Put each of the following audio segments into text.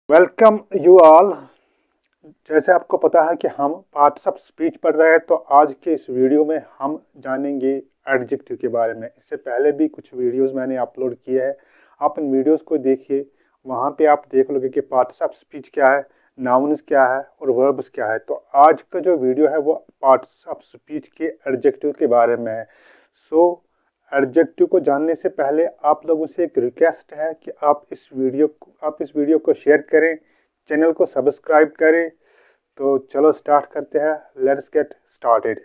Welcome you all. जैसे आपको पता है कि हम पार्ट्स ऑफ स्पीच पढ़ रहे हैं, तो आज के इस वीडियो में हम जानेंगे एडजेक्टिव के बारे में। इससे पहले भी कुछ वीडियोस मैंने अपलोड किए हैं, आप इन वीडियोस को देखिए। वहाँ पे आप देख लोगे कि पार्ट्स ऑफ स्पीच क्या है, नाउन्स क्या है और वर्ब्स क्या है। तो आज का जो वीडियो है वो पार्ट्स ऑफ स्पीच के एडजेक्टिव के बारे में है। सो एडजेक्टिव को जानने से पहले आप लोगों से एक रिक्वेस्ट है कि आप इस वीडियो को शेयर करें, चैनल को सब्सक्राइब करें। तो चलो स्टार्ट करते हैं। Let's get started.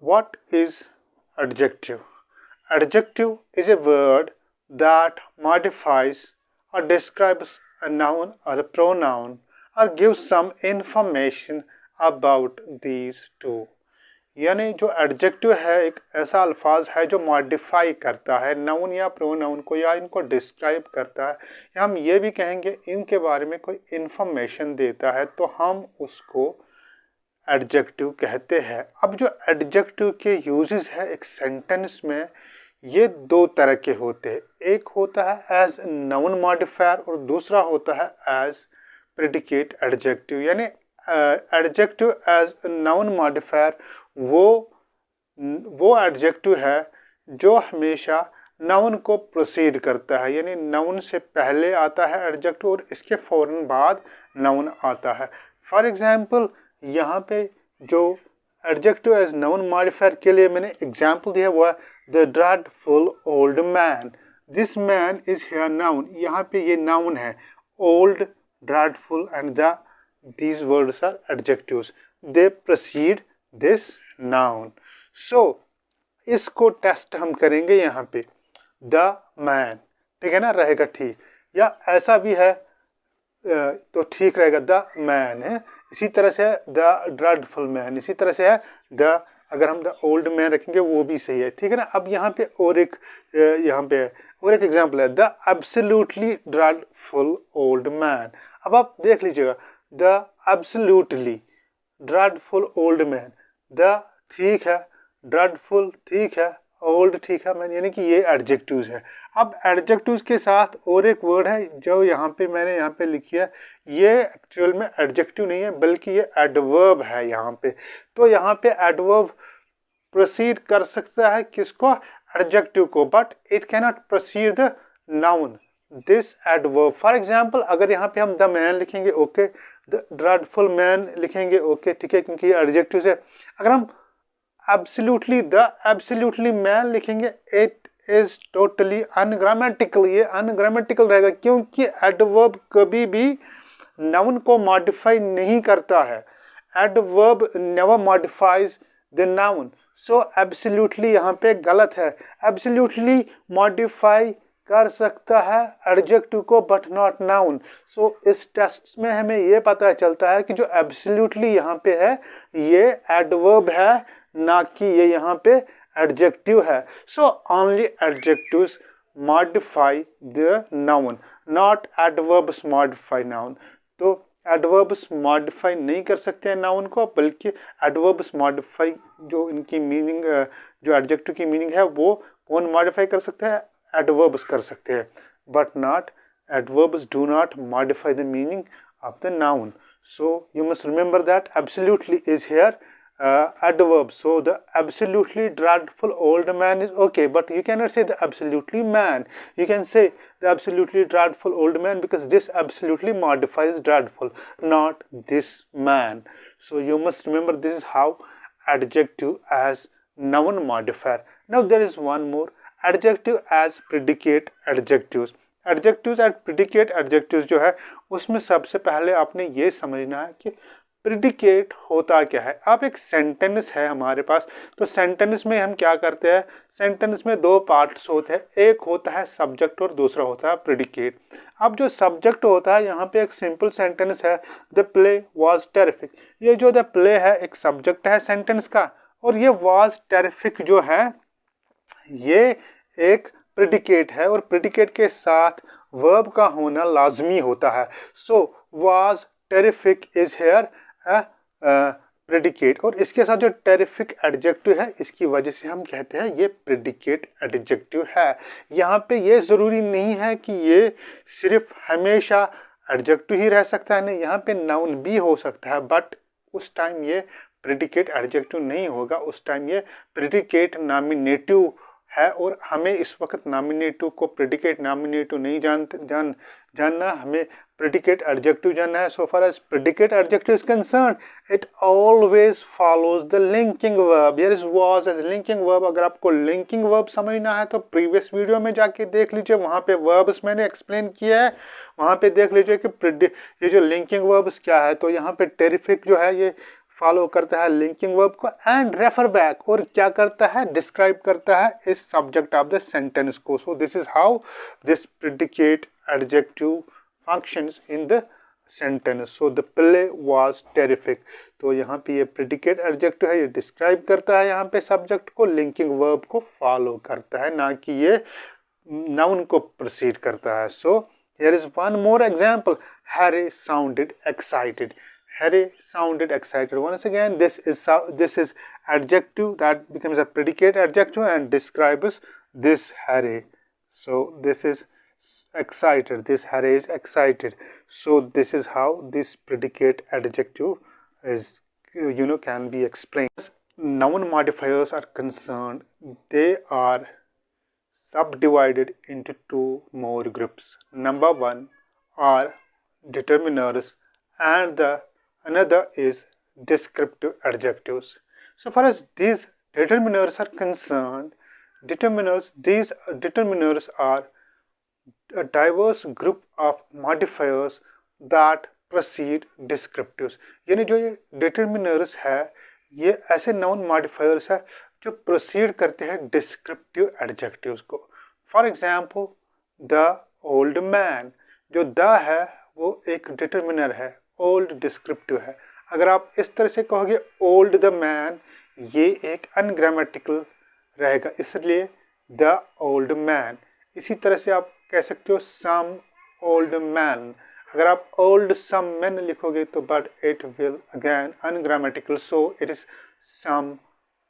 What is adjective? Adjective is a word that modifies or describes a noun or a pronoun or gives some information about these two. यानी जो एडजेक्टिव है एक ऐसा अल्फाज है जो मॉडिफाई करता है नाउन या प्रोनाउन को, या इनको डिस्क्राइब करता है, या हम ये भी कहेंगे इनके बारे में कोई इंफॉर्मेशन देता है, तो हम उसको एडजेक्टिव कहते हैं। अब जो एडजेक्टिव के यूजेस है एक सेंटेंस में, ये दो तरह के होते हैं। एक होता है एज नाउन मॉडिफायर और दूसरा होता है एज प्रेडिकेट एडजेक्टिव। यानी एडजेक्टिव एज नाउन मॉडिफायर वो एडजेक्टिव है जो हमेशा नाउन को प्रोसीड करता है, यानी नाउन से पहले आता है एडजेक्टिव और इसके फौरन बाद नाउन आता है। फॉर एग्जाम्पल यहाँ पे जो एडजेक्टिव एज नाउन मॉडिफायर के लिए मैंने एग्जाम्पल दिया वो है the dreadful old man. This man is here noun. यहाँ पे ये नाउन है, old, dreadful and the these words are adjectives, they precede this noun. So इसको टेस्ट हम करेंगे यहाँ पे द मैन, ठीक है ना, रहेगा ठीक, या ऐसा भी है तो ठीक रहेगा द मैन है। इसी तरह से द ड्रेडफुल मैन, इसी तरह से है द, अगर हम द ओल्ड मैन रखेंगे वो भी सही है, ठीक है ना। अब यहाँ पे और एक यहाँ पे और एक एग्जांपल है the absolutely dreadful old man. अब आप देख लीजिएगा the absolutely dreadful old man, the ठीक है, ड्रेडफुल ठीक है, ओल्ड ठीक है मैन, यानी कि ये एडजेक्टिव्स है। अब एडजेक्टिव्स के साथ और एक वर्ड है जो यहाँ पे मैंने यहाँ पे लिखी है, ये एक्चुअल में एडजेक्टिव नहीं है बल्कि ये एडवर्ब है यहाँ पे। तो यहाँ पे एडवर्ब प्रोसीड कर सकता है किसको, एडजेक्टिव को, but it cannot proceed the noun, this adverb. For example अगर यहाँ पे हम द मैन लिखेंगे ओके, द ड्रेडफुल मैन लिखेंगे ओके, ठीक है, क्योंकि ये एडजेक्टिव है। अगर हम एब्सोल्युटली द एब्सोल्युटली मैन लिखेंगे इट इज टोटली अनग्रामेटिकल, ये अनग्रामेटिकल रहेगा क्योंकि एडवर्ब कभी भी नाउन को मॉडिफाई नहीं करता है। Adverb never modifies the noun. So absolutely यहाँ पे गलत है। एब्सोल्युटली मॉडिफाई कर सकता है एडजेक्टिव को बट नॉट नाउन। सो इस टेस्ट में हमें ये पता चलता है कि जो एब्सोल्युटली यहाँ पे है ये एडवर्ब है, ना कि ये यहाँ पे एडजेक्टिव है। So only adjectives modify the noun, not adverbs modify noun. तो एडवर्ब्स मॉडिफाई नहीं कर सकते हैं नाउन को, बल्कि एडवर्ब्स मॉडिफाई जो इनकी मीनिंग, जो एडजेक्टिव की मीनिंग है वो कौन मॉडिफाई कर सकता है, एडवर्ब्स कर सकते हैं, but not adverbs do not modify the meaning of the noun. So you must remember that absolutely is here adverb. So the absolutely dreadful old man is okay, but you cannot say the absolutely man. You can say the absolutely dreadful old man because this absolutely modifies dreadful, not this man. So you must remember this is how adjective as noun modifier. Now there is one more, adjective as predicate adjectives. Adjectives and predicate adjectives जो है उसमें सबसे पहले आपने ये समझना है कि प्रिडिकेट होता क्या है। अब एक सेंटेंस है हमारे पास, तो सेंटेंस में हम क्या करते हैं, सेंटेंस में दो पार्ट्स होते हैं, एक होता है सब्जेक्ट और दूसरा होता है प्रिडिकेट। अब जो सब्जेक्ट होता है यहाँ पे एक सिंपल सेंटेंस है द प्ले वाज टेरिफिक। ये जो द प्ले है एक सब्जेक्ट है सेंटेंस का, और ये वाज टेरिफिक जो है ये एक प्रिडिकेट है, और प्रिडिकेट के साथ वर्ब का होना लाजमी होता है। So was terrific is here predicate, और इसके साथ जो टेरिफिक एडजेक्टिव है इसकी वजह से हम कहते हैं ये प्रेडिकेट एडजेक्टिव है। यहाँ पे ये ज़रूरी नहीं है कि ये सिर्फ हमेशा एडजेक्टिव ही रह सकता है, नहीं, यहाँ पे नाउन भी हो सकता है, बट उस टाइम ये प्रेडिकेट एडजेक्टिव नहीं होगा, उस टाइम ये प्रेडिकेट नॉमिनेटिव है। और हमें इस वक्त नॉमिनेटिव को प्रेडिकेट नॉमिनेटिव नहीं जानना, हमें प्रेडिकेट एडजेक्टिव जानना है। So far as predicate adjective is concern, it always follows the linking verb. Here is was as linking verb. अगर आपको लिंकिंग वर्ब समझना है तो प्रीवियस वीडियो में जाके देख लीजिए, वहां पे वर्ब्स मैंने एक्सप्लेन किया है, वहां पे देख लीजिए कि ये जो लिंकिंग वर्ब्स क्या है। तो यहाँ पे टेरिफिक जो है ये फॉलो करता है लिंकिंग वर्ब को, एंड रेफर बैक, और क्या करता है, डिस्क्राइब करता है इस सब्जेक्ट ऑफ द सेंटेंस को। सो this is how this predicate adjective functions in the sentence. So the play was terrific. तो यहाँ पे ये प्रेडिकेट एडजेक्टिव है, ये डिस्क्राइब करता है यहाँ पे सब्जेक्ट को, लिंकिंग वर्ब को फॉलो करता है, ना कि ये नाउन को प्रोसीड करता है। So here is one more example, Harry sounded excited. Harry sounded excited. Once again, this is adjective that becomes a predicate adjective and describes this Harry. So this is excited. This Harry is excited. So this is how this predicate adjective is, can be explained. As noun modifiers are concerned, they are subdivided into two more groups. Number one are determiners, and the another is descriptive adjectives. So far as these determiners are concerned, these determiners are a diverse group of modifiers that precede descriptives. यानी जो ये determiners है ये ऐसे noun modifiers है जो proceed करते हैं descriptive adjectives को. For example, the old man, जो the है वो एक determiner है, old descriptive है. अगर आप इस तरह से कहोगे old the man, ये एक ungrammatical रहेगा, इसलिए the old man. इसी तरह से आप कह सकते हो some old man. अगर आप old some men लिखोगे तो but it will again ungrammatical, so it is some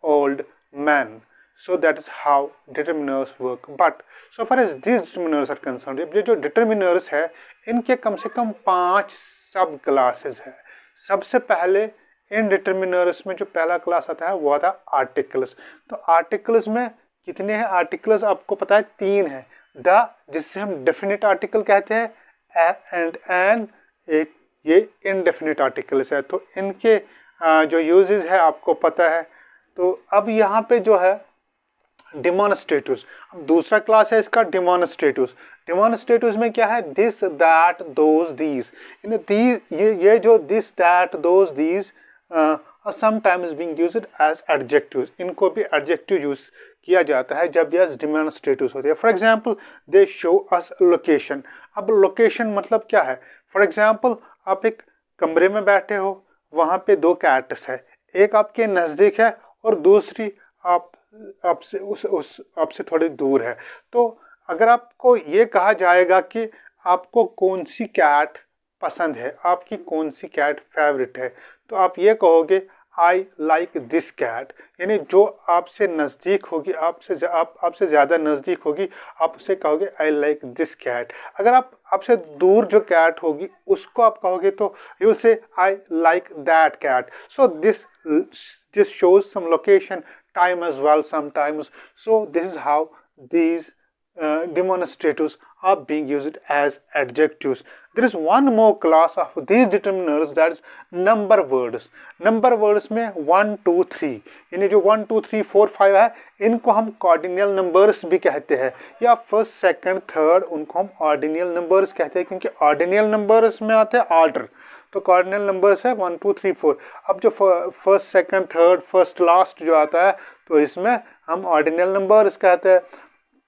old man. So that is how determiners work. But so far as these determiners are concerned, ये जो determiners है इनके कम से कम 5 सब क्लासेस है. सबसे पहले इन डिटर्मिनर्स में जो पहला क्लास आता है वो आता है आर्टिकल्स. तो आर्टिकल्स में कितने हैं आर्टिकल्स आपको पता है 3 है. द, जिससे हम डेफिनेट आर्टिकल कहते हैं, एंड एक ये इनडेफिनेट आर्टिकल्स है. तो इनके जो यूजेस है आपको पता है. तो अब यहाँ पे जो है डिमॉन्स्ट्रेटिव्स, अब दूसरा क्लास है इसका डिमॉन्स्ट्रेटिव्स. डिमॉन्स्ट्रेटिव्स में क्या है, दिस दैट दोज दीज. ये जो this that those these sometimes being used as adjectives. इनको भी एडजेक्टिव यूज किया जाता है जब ये डिमॉन्स्ट्रेटिव्स होते हैं. For example, they show us location. अब लोकेशन मतलब क्या है, फॉर एग्जांपल आप एक कमरे में बैठे हो, वहां पे 2 कैट्स है, एक आपके नजदीक है और दूसरी आपसे थोड़ी दूर है. तो अगर आपको ये कहा जाएगा कि आपको कौन सी कैट पसंद है, आपकी कौन सी कैट फेवरेट है, तो आप ये कहोगे आई लाइक दिस कैट. यानी जो आपसे नज़दीक होगी, आपसे ज़्यादा नज़दीक होगी, आप उसे कहोगे आई लाइक दिस कैट. अगर आपसे दूर जो कैट होगी उसको आप कहोगे तो you will say I like that cat. So this shows some location, time as well sometimes. So this is how these demonstratives are being used as adjectives. There is one more class of these determiners, that is number words. Number words में 1 2 3 यानी जो 1 2 3 4 5 है इनको हम cardinal numbers भी कहते हैं, या फर्स्ट सेकंड थर्ड उनको हम ऑर्डिनल नंबर्स कहते हैं, क्योंकि ऑर्डिनल नंबर्स में आते हैं ऑर्डर. तो कार्डिनल नंबर्स है 1 2 3 4. अब जो first second third first last जो आता है तो इसमें हम ऑर्डिनल नंबर्स कहते हैं.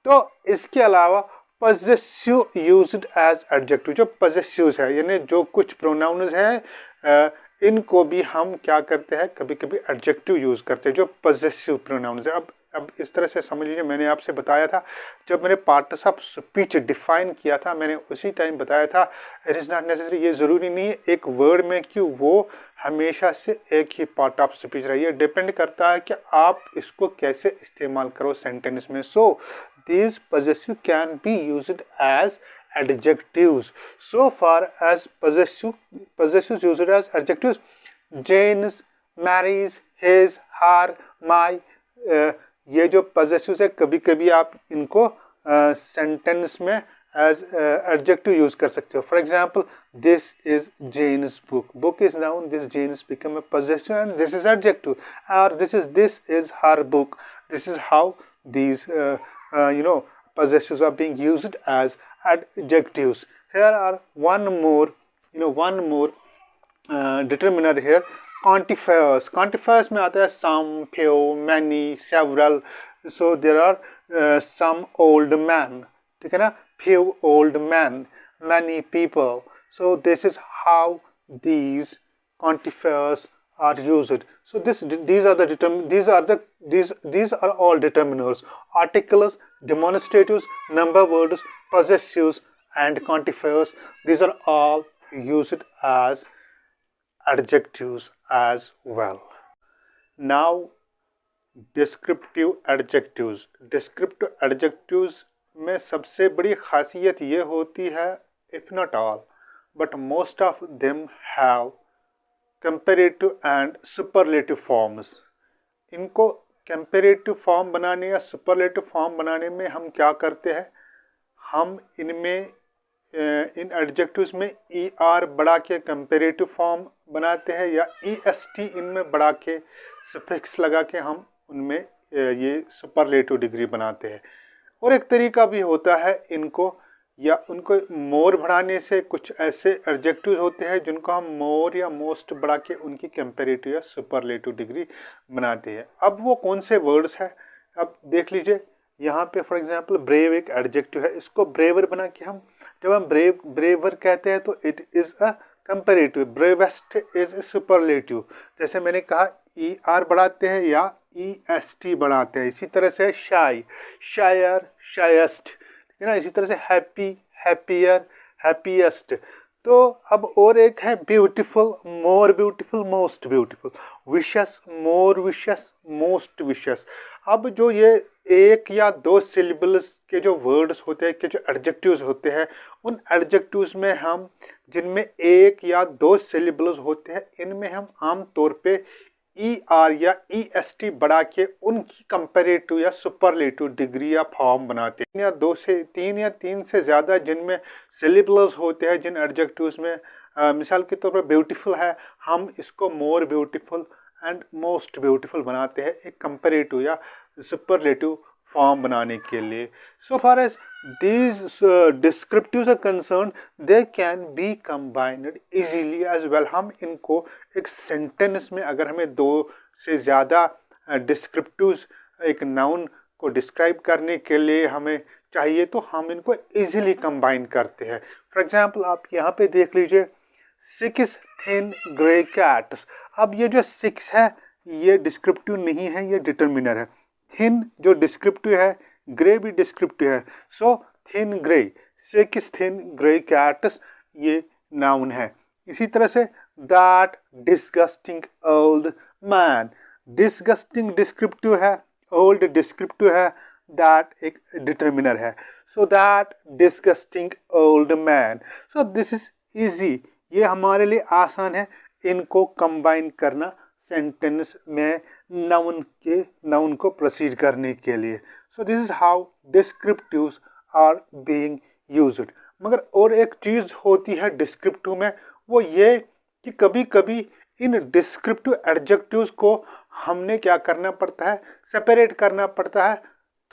तो इसके अलावा पजेसिव यूज्ड एज एडजेक्टिव, जो पजेसिव्स है यानी जो कुछ प्रोनाउन्स हैं इनको भी हम क्या करते हैं, कभी कभी एडजेक्टिव यूज करते हैं, जो पजेसिव प्रोनाउन्स है. अब अब इस तरह से समझ लीजिए, मैंने आपसे बताया था जब मैंने पार्ट्स ऑफ स्पीच डिफाइन किया था, मैंने उसी टाइम बताया था इट इज़ नॉट नेसेसरी, ये ज़रूरी नहीं है एक वर्ड में कि वो हमेशा से एक ही पार्ट ऑफ स्पीच रही है, डिपेंड करता है कि आप इसको कैसे इस्तेमाल करो सेंटेंस में। So these possessive can be used as adjectives. So far as possessives used as adjectives, Jane's, Mary's, his, her, my, ये जो possessives है कभी कभी आप इनको सेंटेंस में एज एडजेक्टिव यूज कर सकते हो। For example, this is Jane's book, book is noun, this Jane's become a possessive and this is adjective, or this is her book, this is how these possessives are being used as adjectives. Here are one more determiner here, quantifiers. Quantifiers में आता है some, few, many, several. So there are some old men, ठीक है ना, few old men, many people. So this is how these quantifiers are used. So these are all determiners: articles, demonstratives, number words, possessives, and quantifiers. These are all used as adjectives as well. Now descriptive adjectives. Descriptive adjectives में सबसे बड़ी खासियत ये होती है, if not all, but most of them have comparative and superlative forms. इनको comparative form बनाने या सुपरलेटिव फॉर्म बनाने में हम क्या करते हैं, हम इनमें इन एडजेक्टिव्स में ई आर बढ़ा के कंपेरेटिव फॉर्म बनाते हैं, या ई एस टी इनमें बढ़ा के सफिक्स लगा के हम उनमें ये सुपरलेटिव डिग्री बनाते हैं। और एक तरीका भी होता है इनको, या उनको मोर बढ़ाने से कुछ ऐसे एडजेक्टिव्स होते हैं जिनको हम मोर या मोस्ट बढ़ा के उनकी कंपेरेटिव या सुपरलेटिव डिग्री बनाते हैं। अब वो कौन से वर्ड्स हैं, अब देख लीजिए यहाँ पे। फॉर एग्जांपल, ब्रेव एक एडजेक्टिव है, इसको ब्रेवर बना के हम, जब हम ब्रेवर कहते हैं तो it is a comparative, bravest is superlative. जैसे मैंने कहा ई आर बढ़ाते हैं या ई एस टी बढ़ाते हैं। इसी तरह से शाई, शायर, शायस्ट, ठीक है ना। इसी तरह से हैप्पी, हैप्पियर, हैप्पीएस्ट। तो अब और एक है beautiful, more beautiful, most beautiful, vicious, more vicious, most vicious. अब जो ये एक या दो सिलेबल्स के जो वर्ड्स होते हैं, के जो एडजेक्टिव्स होते हैं, उन एडजेक्टिव्स में हम, जिनमें एक या दो सिलेबल्स होते हैं, इनमें हम आम तौर पे ई आर या ई एस टी बढ़ा के उनकी कंपेरेटिव या सुपरलेटिव डिग्री या फॉर्म बनाते हैं। या तीन से ज़्यादा जिनमें सिलेबल्स होते हैं, जिन एडजेक्टिव्स में, मिसाल के तौर पर ब्यूटीफुल है, हम इसको more beautiful and most beautiful बनाते हैं एक कंपेरेटिव या सुपरलेटिव फॉर्म बनाने के लिए। So far as these descriptives are concerned, they can be combined easily as well. हम इनको एक सेंटेंस में, अगर हमें दो से ज़्यादा डिस्क्रिप्टिव्स एक नाउन को डिस्क्राइब करने के लिए हमें चाहिए, तो हम इनको इजीली कंबाइन करते हैं। फॉर एग्जांपल, आप यहाँ पे देख लीजिए, 6 थिन ग्रे कैट्स। अब ये जो 6 है ये डिस्क्रिप्टिव नहीं है, ये डिटर्मिनर है। थिन जो डिस्क्रिप्टिव है, ग्रे भी डिस्क्रिप्टिव है। So thin grey, 6 thin grey cats, ये नाउन है। इसी तरह say that disgusting old man, disgusting descriptive है, ओल्ड डिस्क्रिप्टिव है, दैट एक डिटर्मिनर है। So that disgusting old man. So this is easy, ये हमारे लिए आसान है इनको कंबाइन करना सेंटेंस में नाउन को प्रोसीड करने के लिए। So this is how descriptives are being used. मगर और एक चीज़ होती है डिस्क्रिप्टिव में, वो ये कि कभी कभी इन डिस्क्रिप्टिव एडजेक्टिव्स को हमने क्या करना पड़ता है, सेपरेट करना पड़ता है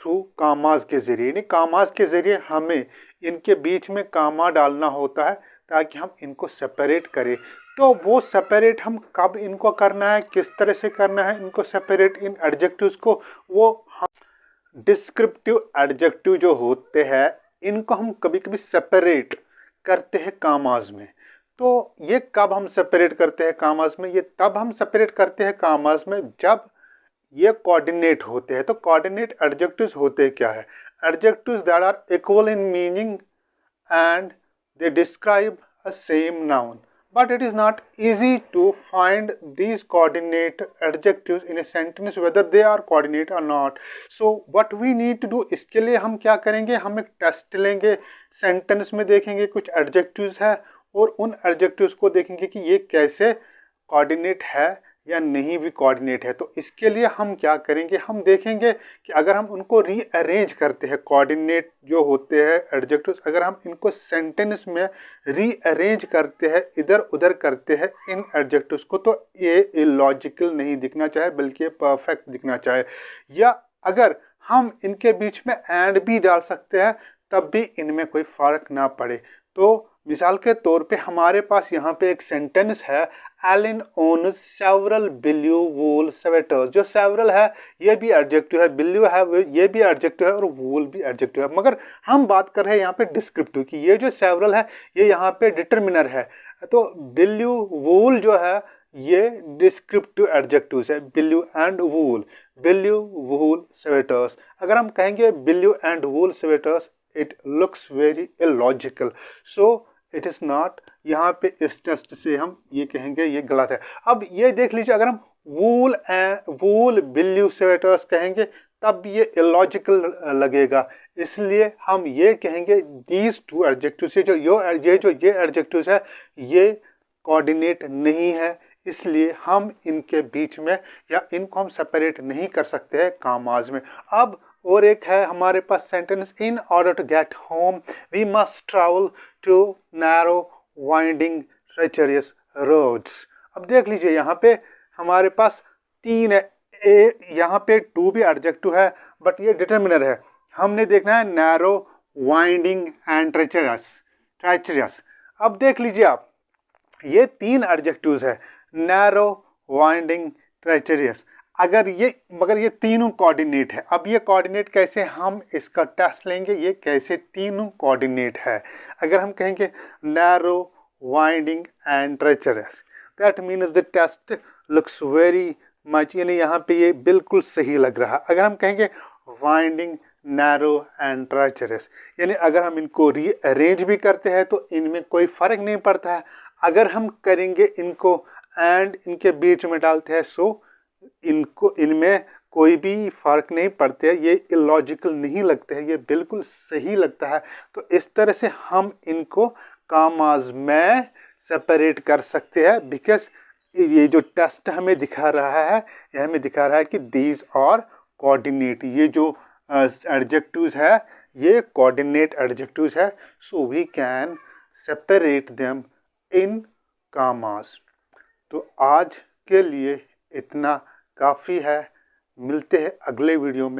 थ्रू कामाज के ज़रिए। यानी कामाज के ज़रिए हमें इनके बीच में कामा डालना होता है ताकि हम इनको सेपरेट करें। तो वो सेपरेट हम कब इनको करना है, किस तरह से करना है इनको सेपरेट इन एडजेक्टिव्स को, वो हम डिस्क्रिप्टिव एडजेक्टिव जो होते हैं इनको हम कभी कभी सेपरेट करते हैं कामाज में। तो ये कब हम सेपरेट करते हैं कामाज में, ये तब हम सेपरेट करते हैं कामाज में जब ये कोऑर्डिनेट होते हैं। तो कोऑर्डिनेट एडजेक्टिव्स होते क्या है? Adjectives that are equal in meaning and they describe a same noun, but it is not easy to find these coordinate adjectives in a sentence whether they are coordinate or not. So what we need to do, इसके लिए हम क्या करेंगे, हम एक test लेंगे, sentence में देखेंगे कुछ एडजेक्टिव्स है और उन एडजेक्टिव्स को देखेंगे कि ये कैसे कोऑर्डिनेट है या नहीं भी कोऑर्डिनेट है। तो इसके लिए हम क्या करेंगे, हम देखेंगे कि अगर हम उनको रीअरेंज करते हैं, कोऑर्डिनेट जो होते हैं एडजेक्टिव्स, अगर हम इनको सेंटेंस में रीअरेंज करते हैं, इधर उधर करते हैं इन एडजेक्टिव्स को, तो ये इलॉजिकल नहीं दिखना चाहिए बल्कि परफेक्ट दिखना चाहिए। या अगर हम इनके बीच में एंड भी डाल सकते हैं तब भी इनमें कोई फर्क ना पड़े। तो मिसाल के तौर पे हमारे पास यहाँ पे एक सेंटेंस है, एलन ओन्स सेवरल बिल्यू वूल स्वेटर्स। जो सेवरल है ये भी एडजेक्टिव है, बिल्यू है ये भी एडजेक्टिव है और वूल भी एडजेक्टिव है, मगर हम बात कर रहे हैं यहाँ पे डिस्क्रिप्टिव की। ये जो सेवरल है ये यहाँ पे डिटर्मिनर है, तो बिल्यू वूल जो है ये डिस्क्रिप्टिव एडजेक्टिव्स है, blew and wool, blew wool sweaters. अगर हम कहेंगे blew and wool sweaters, it looks very illogical, so it is not. यहाँ पे इस टेस्ट से हम ये कहेंगे ये गलत है। अब ये देख लीजिए, अगर हम वूल बिल्यू स्वेटर्स कहेंगे तब ये इलॉजिकल लगेगा, इसलिए हम ये कहेंगे दीज टू एडजेक्टिव्स, ये एडजेक्टिव्स है ये कोऑर्डिनेट नहीं है, इसलिए हम इनके बीच में या इनको हम सेपरेट नहीं कर सकते हैं कामाज में। अब और एक है हमारे पास sentence, in order to get home we must travel to narrow winding treacherous roads. अब देख लीजिए यहाँ पे हमारे पास तीन है, यहाँ पे टू भी एडजेक्टिव है बट ये डिटर्मिनर है। हमने देखना है नैरो वाइंडिंग एंड ट्रेचरियस। अब देख लीजिए आप, ये तीन एडजेक्टिव्स है, नैरो वाइंडिंग ट्रेचरियस, मगर ये तीनों कोऑर्डिनेट है। अब ये कोऑर्डिनेट कैसे, हम इसका टेस्ट लेंगे ये कैसे तीनों कोऑर्डिनेट है। अगर हम कहेंगे narrow winding and treacherous, that means the test looks very much, यानी यहाँ पे ये बिल्कुल सही लग रहा है। अगर हम कहेंगे वाइंडिंग नैरो एंड ट्रेचरस, यानी अगर हम इनको रीअरेंज भी करते हैं तो इनमें कोई फर्क नहीं पड़ता है। अगर हम करेंगे इनको एंड इनके बीच में डालते हैं सो इनमें कोई भी फर्क नहीं पड़ते है, ये इलॉजिकल नहीं लगते हैं, ये बिल्कुल सही लगता है। तो इस तरह से हम इनको कामाज में सेपरेट कर सकते हैं, बिकॉज ये जो टेस्ट हमें दिखा रहा है, ये हमें दिखा रहा है कि दीज आर कोऑर्डिनेट, ये जो एडजेक्टिव्स है ये कोऑर्डिनेट एडजेक्टिव्स है, so we can separate them in commas. तो आज के लिए इतना काफ़ी है, मिलते हैं अगले वीडियो में।